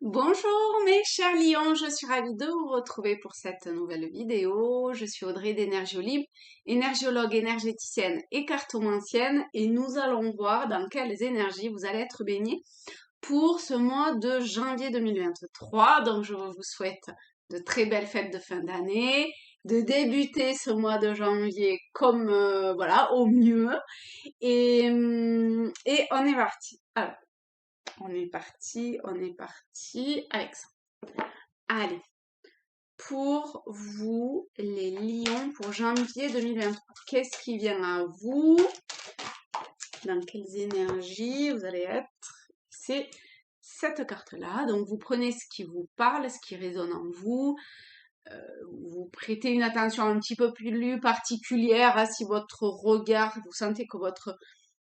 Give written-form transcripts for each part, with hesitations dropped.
Bonjour mes chers lions, je suis ravie de vous retrouver pour cette nouvelle vidéo. Je suis Audrey d'Énergiolib, énergiologue énergéticienne et cartomancienne et nous allons voir dans quelles énergies vous allez être baignés pour ce mois de janvier 2023. Donc je vous souhaite de très belles fêtes de fin d'année, de débuter ce mois de janvier comme voilà au mieux et on est parti. Alors, on est parti avec ça. Allez, pour vous, les lions, pour janvier 2023, qu'est-ce qui vient à vous? Dans quelles énergies vous allez être? C'est cette carte-là. Donc, vous prenez ce qui vous parle, ce qui résonne en vous. Vous prêtez une attention un petit peu plus particulière à si votre regard, vous sentez que votre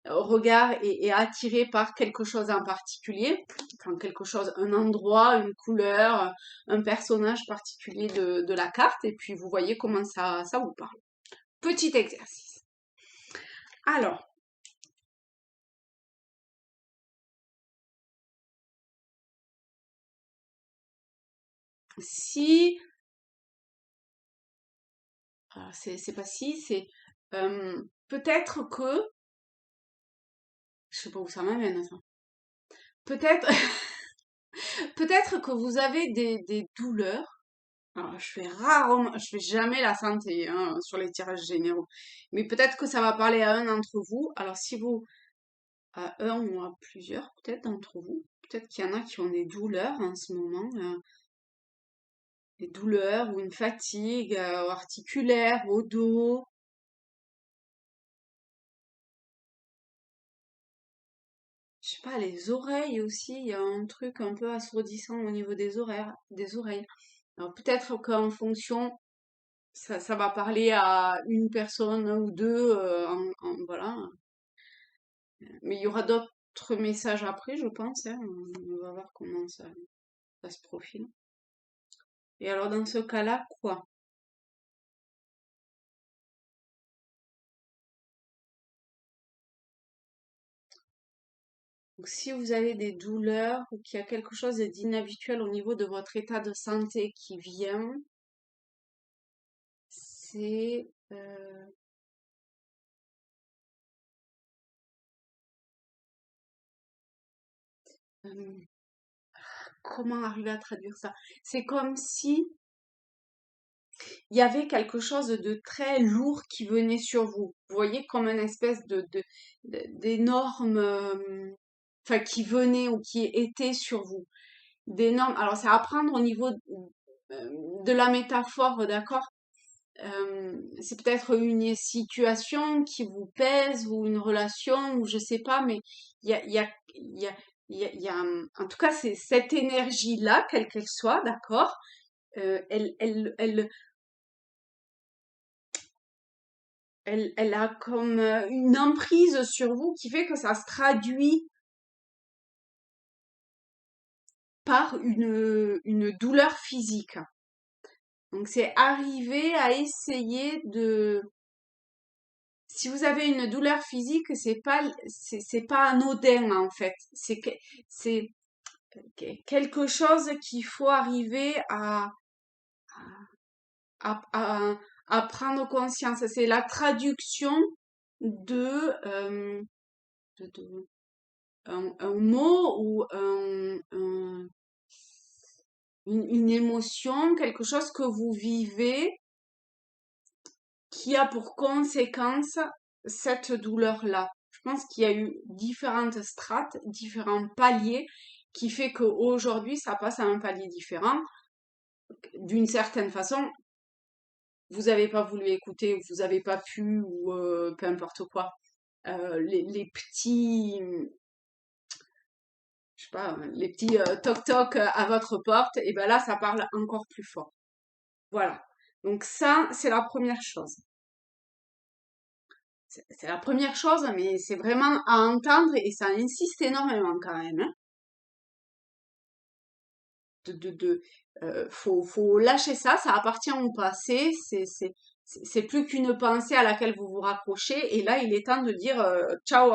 regard est attiré par quelque chose en particulier, enfin quelque chose, un endroit, une couleur, un personnage particulier de la carte, et puis vous voyez comment ça vous parle. Petit exercice. Alors, si, c'est pas si, c'est peut-être que, je sais pas où ça m'amène ça, peut-être, peut-être que vous avez des douleurs. Alors, je fais jamais la santé hein, sur les tirages généraux. Mais peut-être que ça va parler à un d'entre vous. Alors, si vous, à un ou à plusieurs, peut-être d'entre vous, peut-être qu'il y en a qui ont des douleurs en ce moment, des douleurs ou une fatigue articulaire, au dos. Je sais pas, les oreilles aussi, il y a un truc un peu assourdissant au niveau des oreilles. Alors, peut-être qu'en fonction, ça va parler à une personne ou deux, voilà. Mais il y aura d'autres messages après, je pense, hein. On va voir comment ça se profile. Et alors, dans ce cas-là, quoi? Donc, si vous avez des douleurs ou qu'il y a quelque chose d'inhabituel au niveau de votre état de santé qui vient, c'est euh, comment arriver à traduire ça? C'est comme si il y avait quelque chose de très lourd qui venait sur vous. Vous voyez, comme une espèce d'énorme, enfin, qui venait ou qui était sur vous. D'énormes. Alors, c'est à prendre au niveau de la métaphore, d'accord? C'est peut-être une situation qui vous pèse ou une relation ou je sais pas, mais il y a, il y a, il y a, en tout cas, c'est cette énergie-là, quelle qu'elle soit, d'accord? Elle a comme une emprise sur vous qui fait que ça se traduit par une douleur physique. Donc c'est arriver à essayer de... Si vous avez une douleur physique, c'est pas anodin en fait. C'est quelque chose qu'il faut arriver à, à, à prendre conscience. C'est la traduction de, de un mot ou une émotion, quelque chose que vous vivez qui a pour conséquence cette douleur-là. Je pense qu'il y a eu différentes strates, différents paliers qui fait qu'aujourd'hui ça passe à un palier différent. D'une certaine façon, vous n'avez pas voulu écouter ou vous n'avez pas pu ou peu importe quoi. Les petits, je sais pas, les petits toc-toc à votre porte, et ben là, ça parle encore plus fort. Voilà. Donc ça, c'est la première chose. C'est la première chose, mais c'est vraiment à entendre et ça insiste énormément quand même. Hein. Faut lâcher ça, ça appartient au passé, c'est plus qu'une pensée à laquelle vous vous raccrochez et là, il est temps de dire ciao,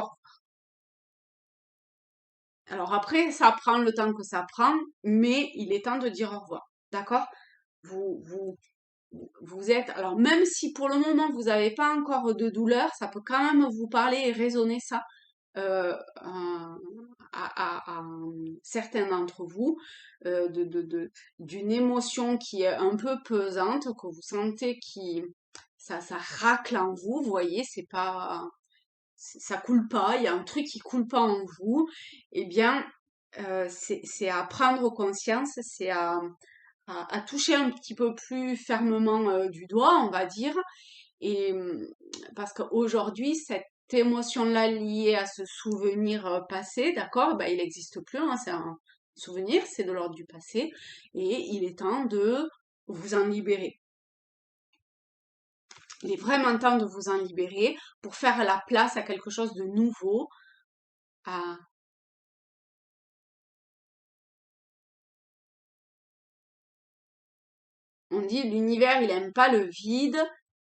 Alors après, ça prend le temps que ça prend, mais il est temps de dire au revoir. D'accord? Vous, vous, vous êtes, alors même si pour le moment vous n'avez pas encore de douleur, ça peut quand même vous parler et résonner ça à certains d'entre vous, d'une émotion qui est un peu pesante, que vous sentez qui, ça racle en vous, vous voyez, c'est pas, ça coule pas, il y a un truc qui coule pas en vous, eh bien, c'est à prendre conscience, c'est à toucher un petit peu plus fermement du doigt, on va dire, et parce qu'aujourd'hui, cette émotion-là liée à ce souvenir passé, d'accord, ben, il n'existe plus, hein, c'est un souvenir, c'est de l'ordre du passé, et il est temps de vous en libérer. Il est vraiment temps de vous en libérer pour faire la place à quelque chose de nouveau, à... On dit l'univers, il aime pas le vide,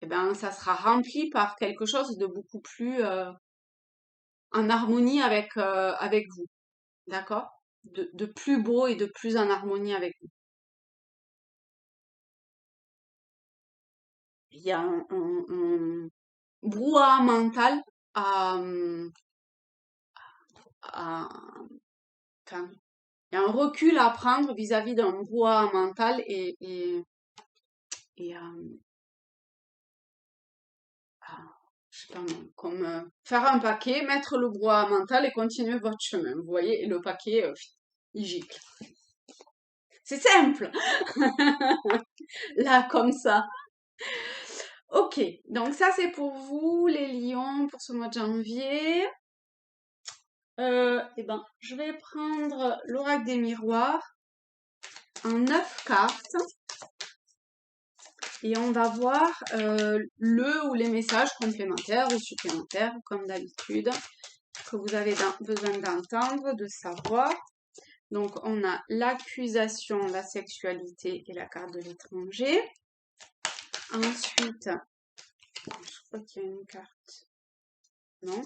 et ben ça sera rempli par quelque chose de beaucoup plus en harmonie avec vous, d'accord? De plus beau et de plus en harmonie avec vous. Il y a un brouhaha mental à, à- enfin, il y a un recul à prendre vis-à-vis d'un brouhaha mental et je sais pas moi, comme faire un paquet, mettre le brouhaha mental et continuer votre chemin. Vous voyez, et le paquet, il gicle. C'est simple, là, comme ça. Ok, donc ça c'est pour vous, les lions, pour ce mois de janvier. Eh ben, je vais prendre l'oracle des miroirs en 9 cartes et on va voir le ou les messages complémentaires ou supplémentaires, comme d'habitude, que vous avez besoin d'entendre, de savoir. Donc, on a l'accusation, la sexualité et la carte de l'étranger. Ensuite, je crois qu'il y a une carte. Non.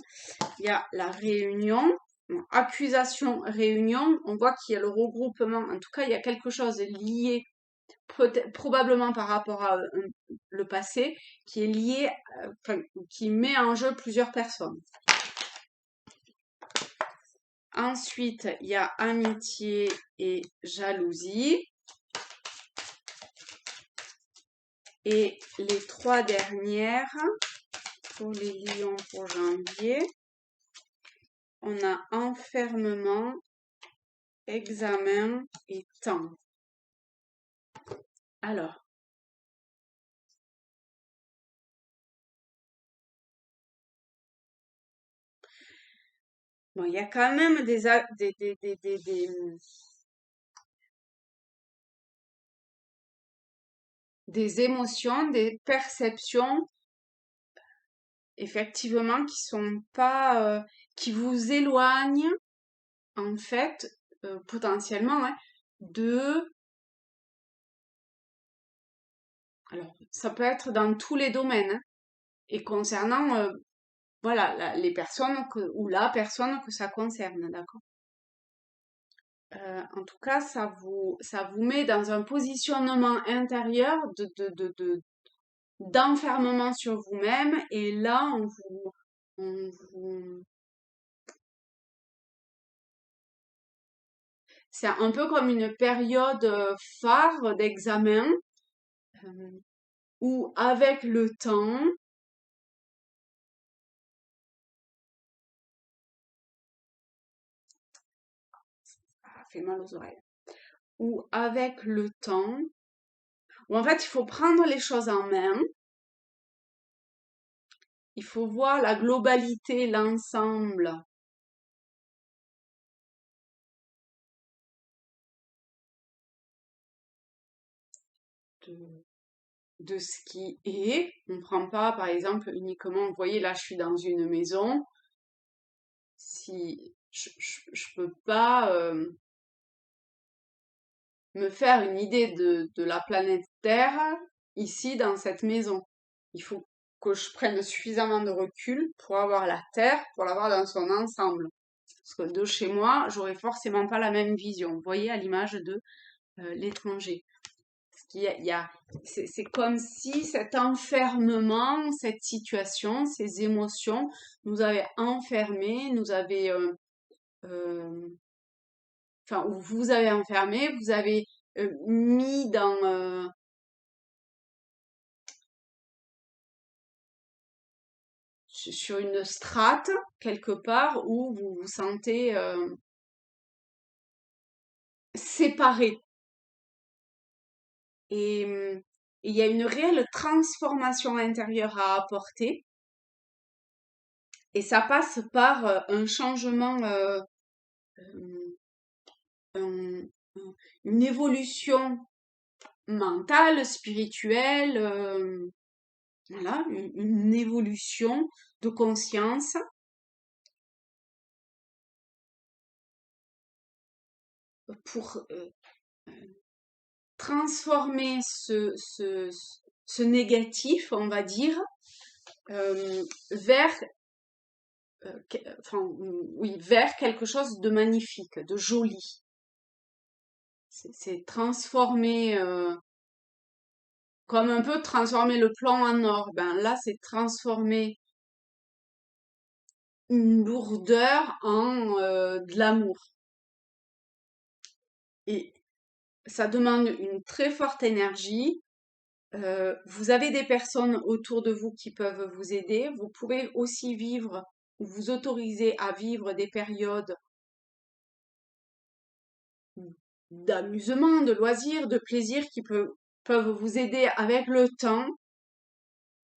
Il y a la réunion. Bon, accusation, réunion. On voit qu'il y a le regroupement. En tout cas, il y a quelque chose lié, probablement par rapport à le passé, qui est lié, enfin, qui met en jeu plusieurs personnes. Ensuite, il y a amitié et jalousie. Et les 3 dernières, pour les lions pour janvier, on a enfermement, examen et temps. Alors, bon, il y a quand même des émotions, des perceptions, effectivement, qui sont pas, qui vous éloignent, en fait, potentiellement, hein, de, alors, ça peut être dans tous les domaines, hein, et concernant, voilà, les personnes ou la personne que ça concerne, d'accord? En tout cas, ça vous met dans un positionnement intérieur d'enfermement sur vous-même et là, on vous- c'est un peu comme une période phare d'examen euh, où avec le temps, ça fait mal aux oreilles, où avec le temps, où en fait, il faut prendre les choses en main, il faut voir la globalité, l'ensemble de, de ce qui est. On ne prend pas, par exemple, uniquement, vous voyez, là, je suis dans une maison. Si je peux pas me faire une idée de la planète Terre ici dans cette maison. Il faut que je prenne suffisamment de recul pour avoir la Terre, pour l'avoir dans son ensemble. Parce que de chez moi, j'aurais forcément pas la même vision. Vous voyez, à l'image de l'étranger. Parce c'est comme si cet enfermement, cette situation, ces émotions nous avaient enfermés, nous avaient, euh, enfin, ou vous avez enfermé, vous avez mis sur une strate quelque part où vous vous sentez séparé. Et il y a une réelle transformation intérieure à apporter. Et ça passe par un changement, euh, un- une évolution mentale, spirituelle, voilà, une évolution de conscience pour transformer ce négatif, on va dire, vers, enfin, oui, vers quelque chose de magnifique, de joli. C'est transformer, comme un peu transformer le plomb en or. Ben là, c'est transformer une lourdeur en de l'amour. Et ça demande une très forte énergie. Vous avez des personnes autour de vous qui peuvent vous aider. Vous pouvez aussi vivre ou vous autoriser à vivre des périodes d'amusement, de loisirs, de plaisir peuvent vous aider avec le temps.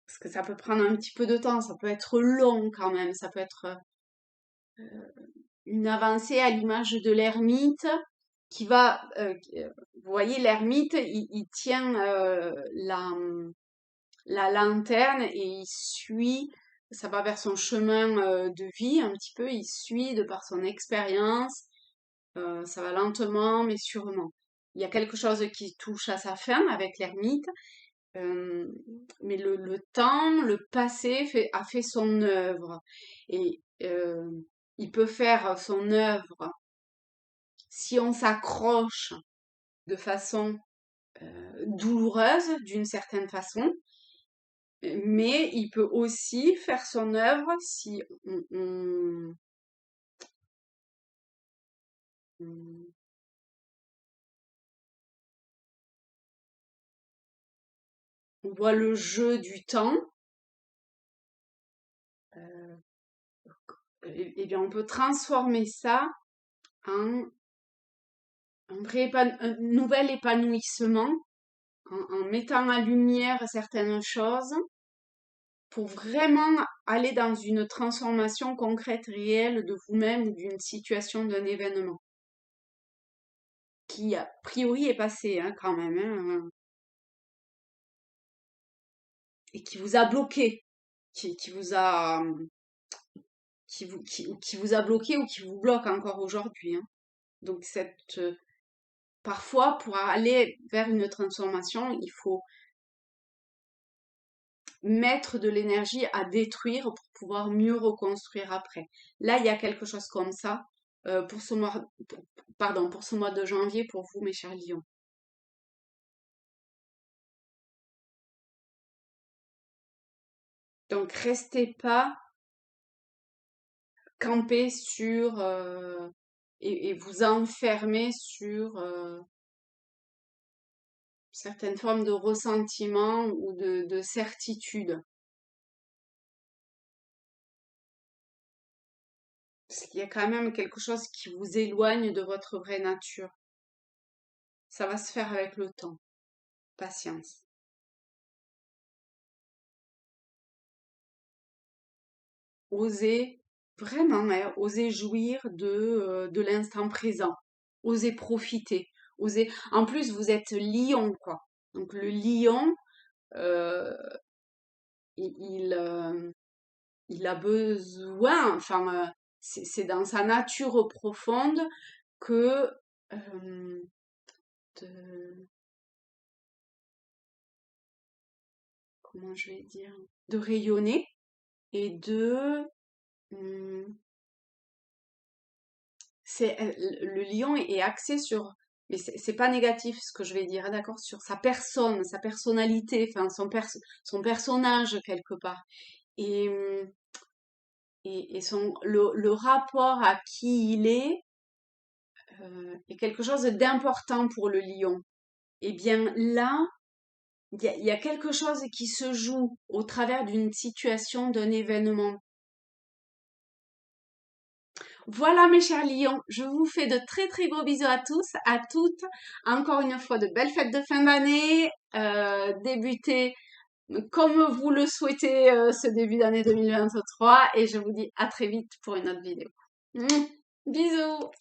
Parce que ça peut prendre un petit peu de temps, ça peut être long quand même, ça peut être une avancée à l'image de l'ermite qui va, vous voyez, l'ermite, il tient la lanterne et il suit, ça va vers son chemin de vie un petit peu, il suit de par son expérience, ça va lentement mais sûrement. Il y a quelque chose qui touche à sa fin avec l'ermite, euh, mais le temps, le passé a fait son œuvre et il peut faire son œuvre si on s'accroche de façon douloureuse d'une certaine façon, mais il peut aussi faire son œuvre si on- on voit le jeu du temps. euh, et bien on peut transformer ça en un nouvel épanouissement en mettant en lumière certaines choses pour vraiment aller dans une transformation concrète, réelle de vous-même ou d'une situation, d'un événement qui a priori est passé hein, quand même hein, et qui vous a bloqué, qui vous a qui vous a bloqué ou qui vous bloque encore aujourd'hui. Hein. Donc parfois pour aller vers une transformation, il faut mettre de l'énergie à détruire pour pouvoir mieux reconstruire après. Là, il y a quelque chose comme ça pour ce mois, pardon, pour ce mois de janvier pour vous, mes chers lions. Donc, restez pas campés sur et vous enfermer sur certaines formes de ressentiment ou de certitude. Parce qu'il y a quand même quelque chose qui vous éloigne de votre vraie nature. Ça va se faire avec le temps. Patience. Oser, vraiment, hein, oser jouir de l'instant présent. Oser profiter. Oser. En plus, vous êtes lion, quoi. Donc le lion, euh, il, il a besoin, enfin, c'est dans sa nature profonde que de, comment je vais dire, de rayonner et de, hum, le lion est axé sur, mais c'est pas négatif ce que je vais dire, hein, d'accord, sur sa personne, sa personnalité, enfin son personnage quelque part. Et, le rapport à qui il est quelque chose d'important pour le lion. Et bien là, il y a quelque chose qui se joue au travers d'une situation, d'un événement. Voilà mes chers lions, je vous fais de très très gros bisous à tous, à toutes. Encore une fois, de belles fêtes de fin d'année. Débutez comme vous le souhaitez ce début d'année 2023 et je vous dis à très vite pour une autre vidéo. Bisous!